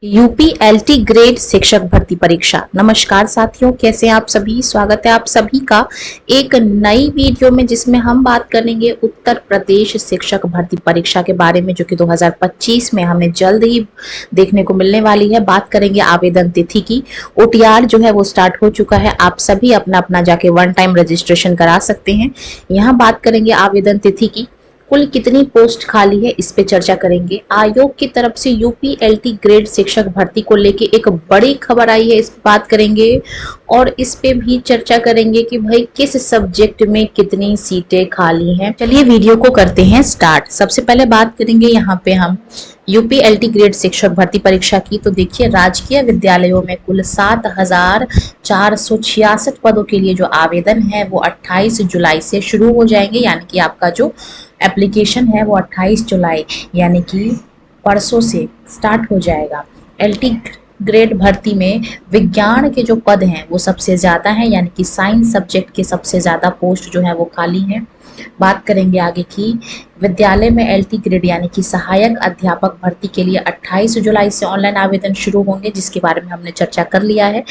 यूपीएलटी grade शिक्षक भर्ती परीक्षा। नमस्कार साथियों, कैसे हैं आप सभी। स्वागत है आप सभी का एक नई वीडियो में, जिसमें हम बात करेंगे उत्तर प्रदेश शिक्षक भर्ती परीक्षा के बारे में, जो कि 2025 में हमें जल्द ही देखने को मिलने वाली है। बात करेंगे आवेदन तिथि की। ओटीआर जो है वो स्टार्ट हो चुका है। आप सभी अपना अपना जाके वन टाइम रजिस्ट्रेशन करा सकते हैं। यहाँ बात करेंगे आवेदन तिथि की। कुल कितनी पोस्ट खाली है, इस पे चर्चा करेंगे। आयोग की तरफ से यूपीएलटी ग्रेड शिक्षक भर्ती को लेके एक बड़ी खबर आई है, इस पे बात करेंगे। और इस पे भी चर्चा करेंगे कि भाई किस सब्जेक्ट में कितनी सीटें खाली हैं। चलिए वीडियो को करते हैं स्टार्ट। सबसे पहले बात करेंगे यहाँ पे हम यूपीएलटी ग्रेड शिक्षक भर्ती परीक्षा की। तो देखिए, राजकीय विद्यालयों में कुल 7,466 पदों के लिए जो आवेदन है वो 28 जुलाई से शुरू हो जाएंगे। यानी कि आपका जो एप्लीकेशन है वो 28 जुलाई यानी कि परसों से स्टार्ट हो जाएगा। एलटी ग्रेड भर्ती में विज्ञान के जो पद हैं वो सबसे ज़्यादा हैं, यानी कि साइंस सब्जेक्ट के सबसे ज़्यादा पोस्ट जो है वो खाली हैं। बात करेंगे आगे की। विद्यालय में एलटी ग्रेड यानी कि सहायक अध्यापक भर्ती के लिए 28 जुलाई से ऑनलाइन आवेदन शुरू होंगे, जिसके बारे में हमने चर्चा कर लिया है।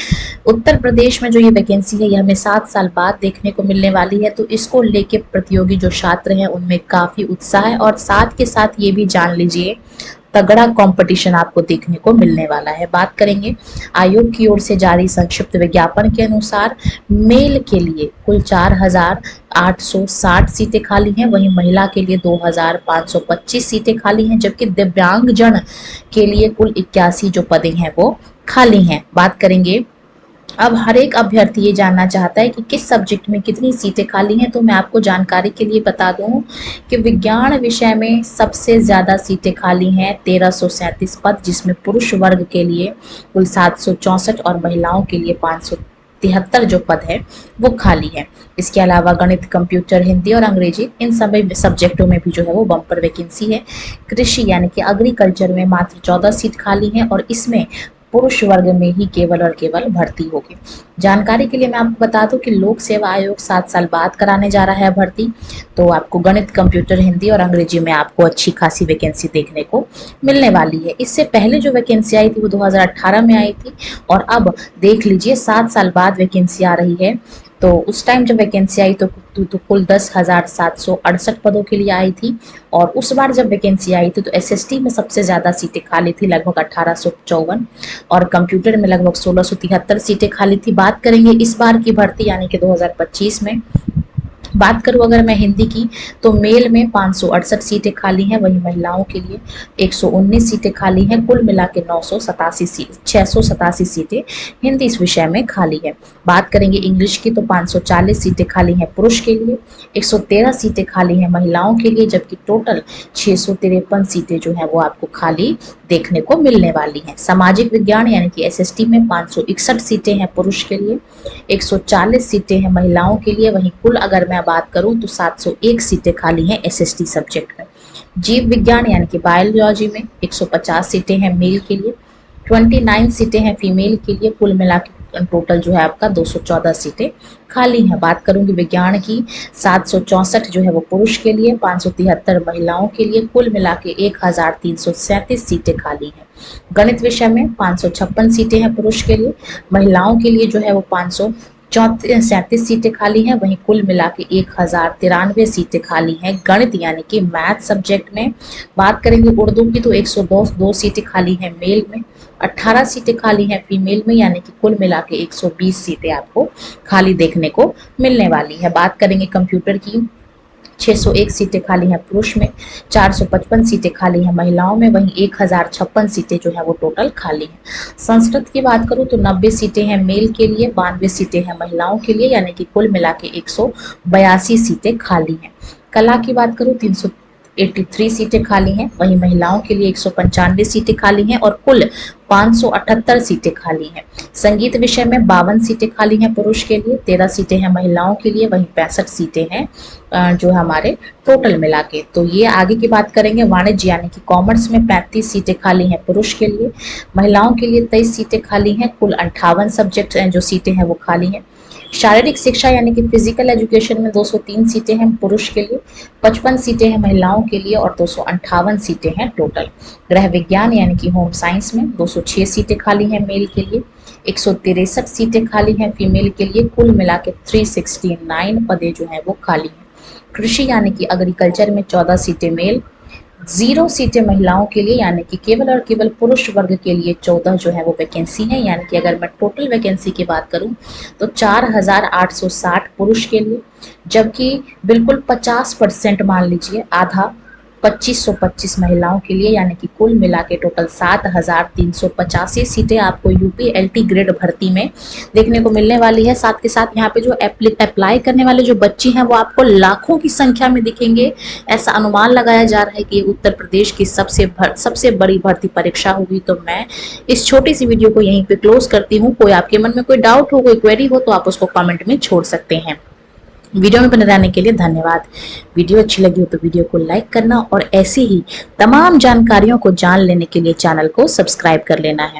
उत्तर प्रदेश में जो ये वैकेंसी है ये हमें 7 साल बाद देखने को मिलने वाली है, तो इसको लेके प्रतियोगी जो छात्र हैं उनमें काफ़ी उत्साह है। और साथ के साथ ये भी जान लीजिए, तगड़ा कंपटीशन आपको देखने को मिलने वाला है। बात करेंगे आयोग की ओर से जारी संक्षिप्त विज्ञापन के अनुसार मेल के लिए कुल 4,860 सीटें खाली हैं, वहीं महिला के लिए 2,525 सीटें खाली हैं, जबकि दिव्यांगजन के लिए कुल 81 जो पदें हैं वो खाली हैं। बात करेंगे, अब हर एक अभ्यर्थी ये जानना चाहता है कि किस सब्जेक्ट में कितनी सीटें खाली हैं। तो मैं आपको जानकारी के लिए बता दूं कि विज्ञान विषय में सबसे ज़्यादा सीटें खाली हैं, 1337 पद, जिसमें पुरुष वर्ग के लिए कुल 764 और महिलाओं के लिए 573 जो पद है वो खाली है। इसके अलावा गणित, कंप्यूटर, हिंदी और अंग्रेजी, इन सभी सब्जेक्टों में भी जो है वो बम्पर वैकेंसी है। कृषि यानी कि एग्रीकल्चर में मात्र 14 सीट खाली हैं, और इसमें पुरुष वर्ग में ही केवल और केवल भर्ती होगी। जानकारी के लिए मैं आपको बता दूं कि लोक सेवा आयोग 7 साल बाद कराने जा रहा है भर्ती, तो आपको गणित, कंप्यूटर, हिंदी और अंग्रेजी में आपको अच्छी खासी वैकेंसी देखने को मिलने वाली है। इससे पहले जो वैकेंसी आई थी वो 2018 में आई थी, और अब देख लीजिए 7 साल बाद वैकेंसी आ रही है। तो उस टाइम जब वैकेंसी आई तो कुल 10,768 पदों के लिए आई थी, और उस बार जब वैकेंसी आई थी तो एसएसटी में सबसे ज़्यादा सीटें खाली थी, लगभग 1854, और कंप्यूटर में लगभग 1673 सीटें खाली थी। बात करेंगे इस बार की भर्ती यानी कि 2025 में। बात करूं अगर मैं हिंदी की, तो मेल में 568 सीटें खाली हैं, वहीं महिलाओं के लिए 119 सीटें खाली हैं। कुल मिला के 687 सीटें हिंदी इस विषय में खाली है। बात करेंगे इंग्लिश की, तो 540 सीटें खाली हैं पुरुष के लिए, 113 सीटें खाली हैं महिलाओं के लिए, जबकि टोटल 653 सीटें जो है वो आपको खाली देखने को मिलने वाली हैं। सामाजिक विज्ञान यानी कि एसएसटी में 561 सीटें हैं पुरुष के लिए, 140 सीटें हैं महिलाओं के लिए, वहीं कुल अगर मैं बात करूं तो 701 सीटें खाली हैं एसएसटी सब्जेक्ट में। जीव विज्ञान यानी कि बायोलॉजी में 150 सीटें हैं मेल के लिए, 29 सीटें हैं फीमेल के लिए, कुल मिला के टोटल जो है आपका 214 सीटें खाली हैं। बात करूंगी विज्ञान की, 764 जो है वो पुरुष के लिए, 573 महिलाओं के लिए, कुल मिला के 1,337 सीटें खाली हैं। गणित विषय में 556 सीटें हैं पुरुष के लिए, महिलाओं के लिए जो है वो 537 सीटें खाली हैं, वहीं कुल मिला के 1,093 सीटें खाली हैं गणित यानी कि मैथ सब्जेक्ट में। बात करेंगे उर्दू की, तो 102 सीटें खाली हैं मेल में, 18 सीटें खाली हैं फीमेल में, यानी कि कुल मिला के 120 सीटें आपको खाली देखने को मिलने वाली है। बात करेंगे कंप्यूटर की, 601 सीटें खाली हैं पुरुष में, 455 सीटें खाली हैं महिलाओं में, वहीं 1,056 सीटें जो है वो टोटल खाली हैं। संस्कृत की बात करूं तो 90 सीटें हैं मेल के लिए, 92 सीटें हैं महिलाओं के लिए, यानी कि कुल मिला के 182 सीटें खाली हैं। कला की बात करूं 383 सीटें खाली हैं, वहीं महिलाओं के लिए 195 सीटें खाली हैं, और कुल 578 सीटें खाली हैं। संगीत विषय में 52 सीटें खाली हैं पुरुष के लिए, 13 सीटें हैं महिलाओं के लिए, वहीं 65 सीटें हैं जो हमारे टोटल मिला के। तो ये आगे की बात करेंगे। वाणिज्य यानी कि कॉमर्स में 35 सीटें खाली हैं पुरुष के लिए, महिलाओं के लिए 23 सीटें खाली हैं, कुल 58 सब्जेक्ट हैं जो सीटें हैं वो खाली हैं। शारीरिक शिक्षा यानी कि फिजिकल एजुकेशन में 203 सीटें हैं पुरुष के लिए, 55 सीटें हैं महिलाओं के लिए और 258 सीटें हैं टोटल। गृह विज्ञान यानी कि होम साइंस में 206 सीटें खाली हैं मेल के लिए, 163 सीटें खाली हैं फीमेल के लिए, कुल मिला के 369 पदें जो हैं वो खाली हैं। कृषि यानी कि एग्रीकल्चर में 14 सीटें मेल, 0 सीटें महिलाओं के लिए, यानी कि केवल और केवल पुरुष वर्ग के लिए 14 जो है वो वैकेंसी है। यानी कि अगर मैं टोटल वैकेंसी की बात करूं तो 4860 पुरुष के लिए, जबकि बिल्कुल 50% मान लीजिए आधा 2525 महिलाओं के लिए, यानी कि कुल मिला के टोटल 7385 सीटें आपको यूपी एलटी ग्रेड भर्ती में देखने को मिलने वाली है। साथ के साथ यहाँ पे जो अप्लाई करने वाले जो बच्चे हैं वो आपको लाखों की संख्या में दिखेंगे। ऐसा अनुमान लगाया जा रहा है कि उत्तर प्रदेश की सबसे बड़ी भर्ती परीक्षा होगी। तो मैं इस छोटी सी वीडियो को यहीं पे क्लोज करती हूँ। कोई आपके मन में कोई डाउट हो, कोई क्वेरी हो तो आप उसको कमेंट में छोड़ सकते हैं। वीडियो में बने रहने के लिए धन्यवाद। वीडियो अच्छी लगी हो तो वीडियो को लाइक करना और ऐसी ही तमाम जानकारियों को जान लेने के लिए चैनल को सब्सक्राइब कर लेना है।